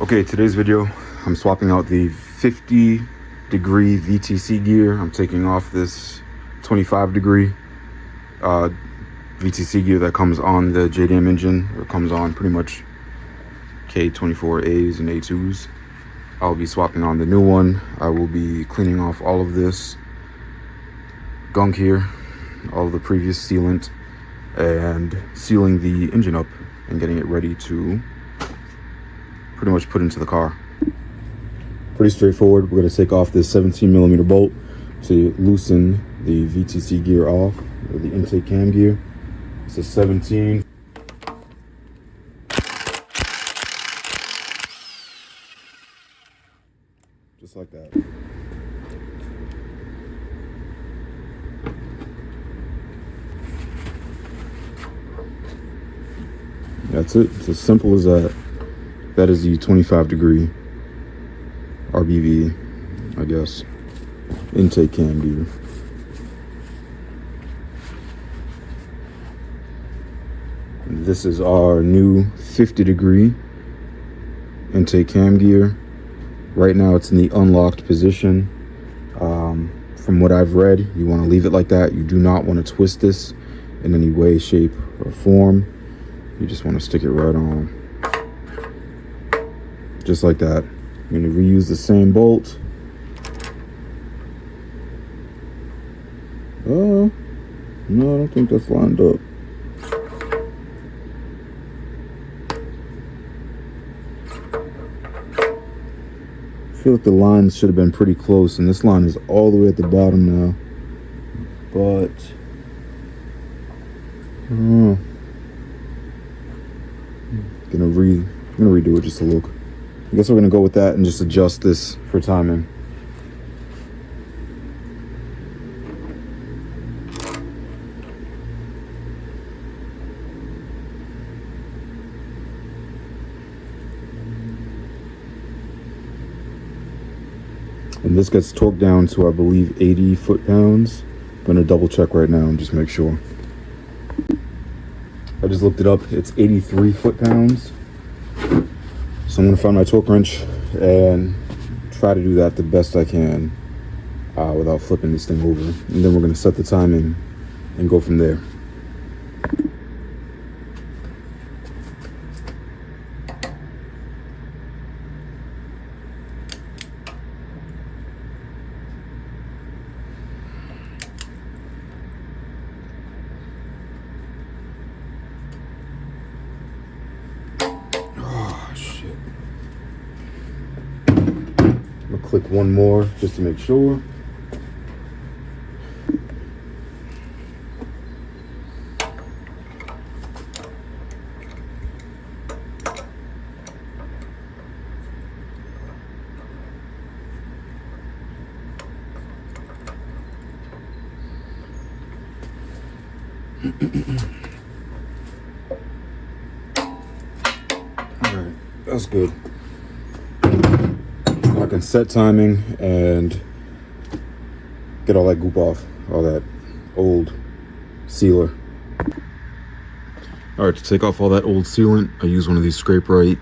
Okay, today's video, I'm swapping out the 50-degree VTC gear. I'm taking off this 25-degree VTC gear that comes on the JDM engine, or comes on pretty much K24 A's and A2s. I'll be swapping on the new one. I will be cleaning off all of this gunk here, all of the previous sealant, and sealing the engine up and getting it ready to pretty much put into the car. Pretty straightforward. We're going to take off this 17mm bolt to loosen the VTC gear off, or the intake cam gear. It's a 17. Just like that. That's it. It's as simple as that. That is the 25-degree RBV, I guess, intake cam gear. And this is our new 50-degree intake cam gear. Right now it's in the unlocked position. From what I've read, you want to leave it like that. You do not want to twist this in any way, shape, or form. You just want to stick it right on. Just like that. I'm going to reuse the same bolt. Oh, no, I don't think that's lined up. I feel like the lines should have been pretty close, and this line is all the way at the bottom now. But I'm gonna redo it just to look. I guess we're gonna go with that and just adjust this for timing. And this gets torqued down to, I believe, 80 foot-pounds. I'm gonna double check right now and just make sure. I just looked it up. It's 83 foot-pounds. So I'm gonna find my torque wrench and try to do that the best I can without flipping this thing over. And then we're gonna set the timing and go from there. Click one more just to make sure. All right, that's good. I can set timing and get all that goop off, all that old sealer. All right, to take off all that old sealant, I use one of these scrape-right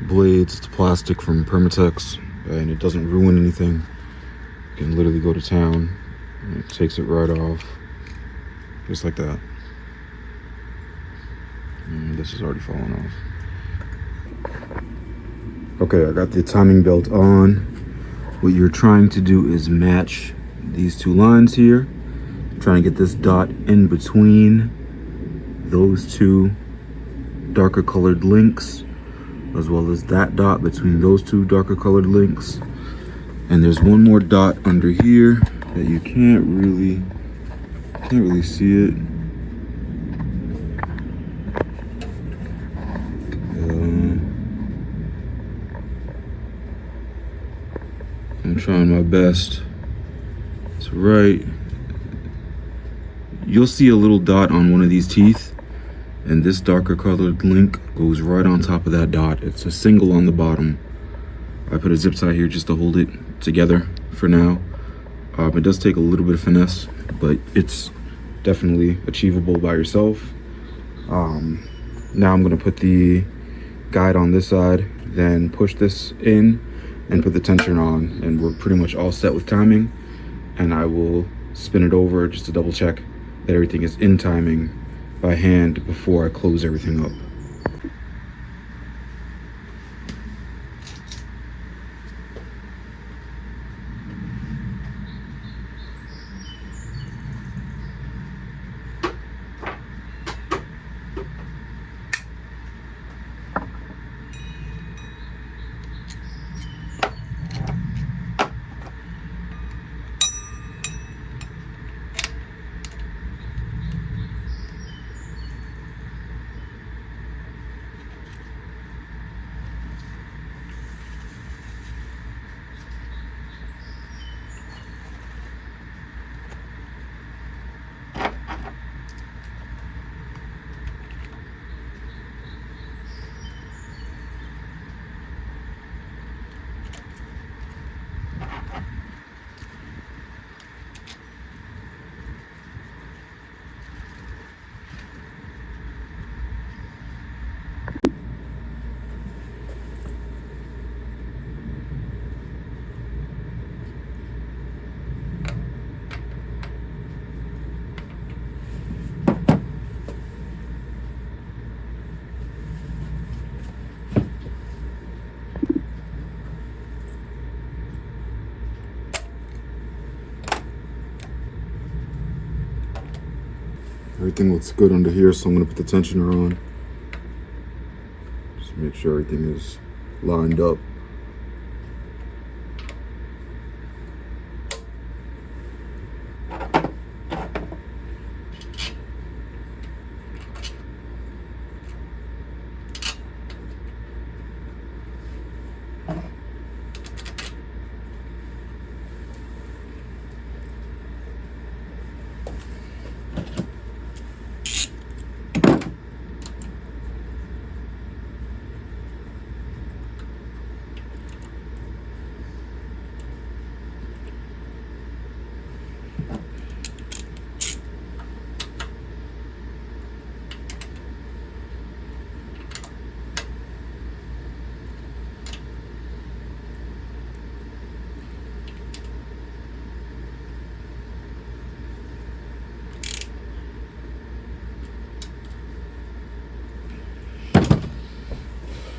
blades. It's plastic from Permatex, and it doesn't ruin anything. You can literally go to town, and it takes it right off, just like that. And this is already falling off. Okay, I got the timing belt on. What you're trying to do is match these two lines here. I'm trying to get this dot in between those two darker colored links, as well as that dot between those two darker colored links. And there's one more dot under here that you can't really see it. I'm trying my best. It's right. You'll see a little dot on one of these teeth, and this darker colored link goes right on top of that dot. It's a single on the bottom. I put a zip tie here just to hold it together for now. It does take a little bit of finesse, but it's definitely achievable by yourself. Now I'm gonna put the guide on this side, then push this in and put the tensioner on, and we're pretty much all set with timing. And I will spin it over just to double check that everything is in timing by hand before I close everything up. Everything looks good under here, so I'm gonna put the tensioner on. Just make sure everything is lined up.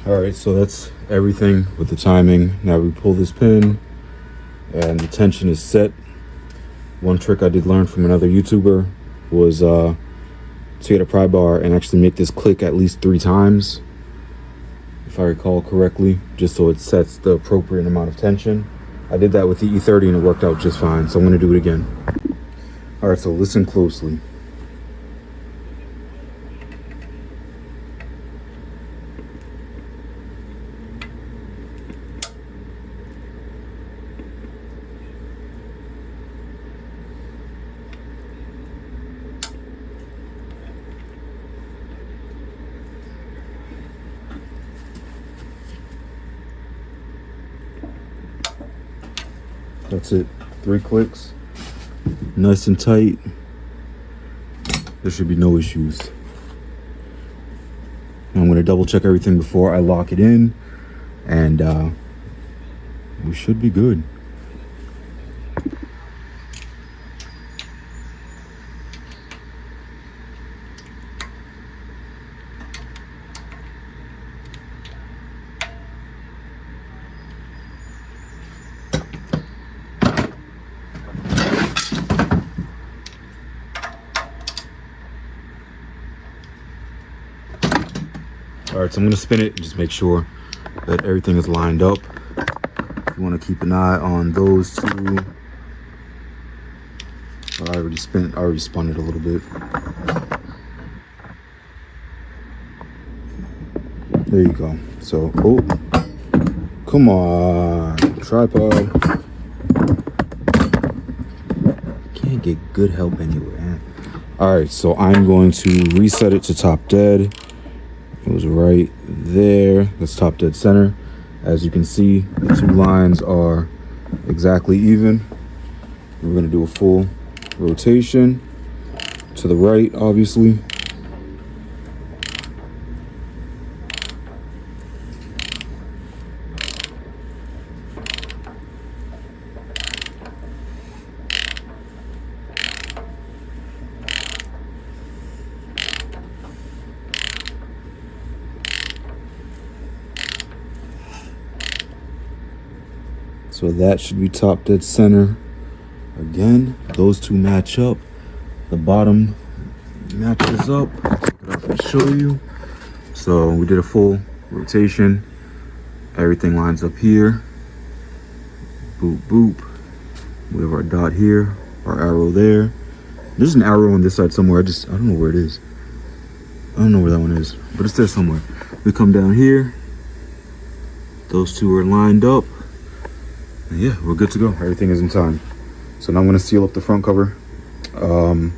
All right, so that's everything with the timing. Now we pull this pin and the tension is set. One trick I did learn from another YouTuber was to get a pry bar and actually make this click at least 3 times, if I recall correctly, just so it sets the appropriate amount of tension. I did that with the E30 and it worked out just fine, so I'm gonna do it again. All right, so listen closely. That's it, 3 clicks, nice and tight. There should be no issues. I'm gonna double check everything before I lock it in, and we should be good. All right, so I'm gonna spin it and just make sure that everything is lined up. You wanna keep an eye on those 2. I already spun it a little bit. There you go. So, oh, come on, tripod. Can't get good help anywhere. All right, so I'm going to reset it to top dead. It was right there. That's top dead center. As you can see, the 2 lines are exactly even. We're gonna do a full rotation to the right, obviously. So that should be top dead center. Again, those two match up. The bottom matches up. Let me show you. So we did a full rotation. Everything lines up here. Boop, boop. We have our dot here, our arrow there. There's an arrow on this side somewhere. I don't know where it is. I don't know where that one is, but it's there somewhere. We come down here. Those two are lined up. And yeah, we're good to go. Everything is in time. So now I'm gonna seal up the front cover. And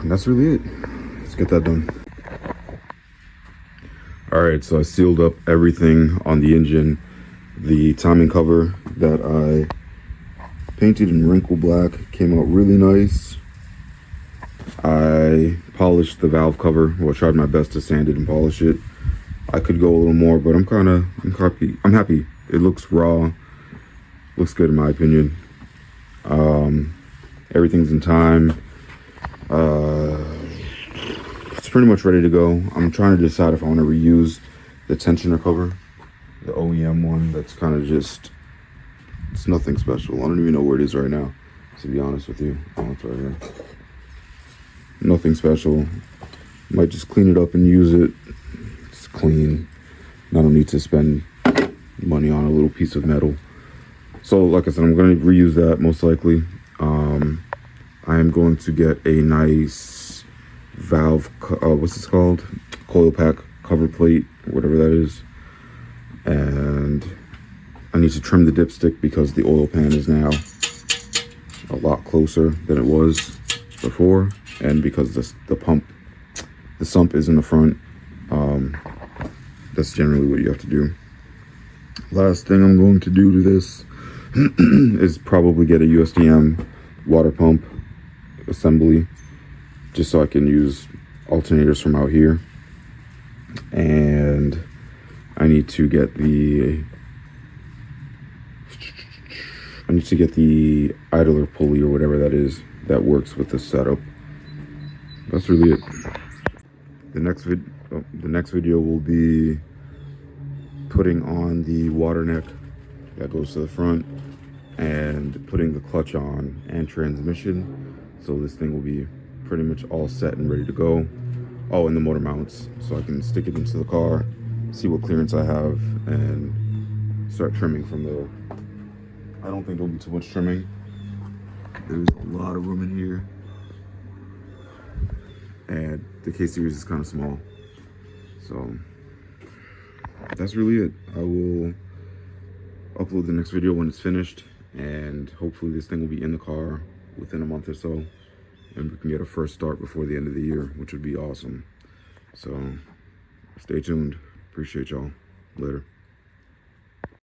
that's really it. Let's get that done. All right, so I sealed up everything on the engine. The timing cover that I painted in wrinkle black came out really nice. I polished the valve cover. Well, I tried my best to sand it and polish it. I could go a little more, but I'm happy. I'm happy. It looks raw. Looks good in my opinion. Everything's in time. It's pretty much ready to go. I'm trying to decide if I want to reuse the tensioner cover, the OEM one. That's kind of just, it's nothing special. I don't even know where it is right now, to be honest with you. Oh, it's right here. Nothing special. Might just clean it up and use it. It's clean. I don't need to spend money on a little piece of metal. So like I said, I'm going to reuse that most likely. I am going to get a nice valve, what's this called? Coil pack cover plate, whatever that is. And I need to trim the dipstick because the oil pan is now a lot closer than it was before. And because the sump is in the front, that's generally what you have to do. Last thing I'm going to do to this is probably get a USDM water pump assembly, just so I can use alternators from out here. And I need to get the idler pulley or whatever that is that works with the setup. That's really it. The next video will be putting on the water neck that goes to the front and putting the clutch on and transmission. So this thing will be pretty much all set and ready to go. Oh, and the motor mounts, so I can stick it into the car, see what clearance I have, and start trimming from there. I don't think there'll be too much trimming. There's a lot of room in here. And the K-Series is kind of small. So that's really it. I will upload the next video when it's finished, and hopefully this thing will be in the car within a month or so, and we can get a first start before the end of the year, which would be awesome. So stay tuned. Appreciate y'all. Later.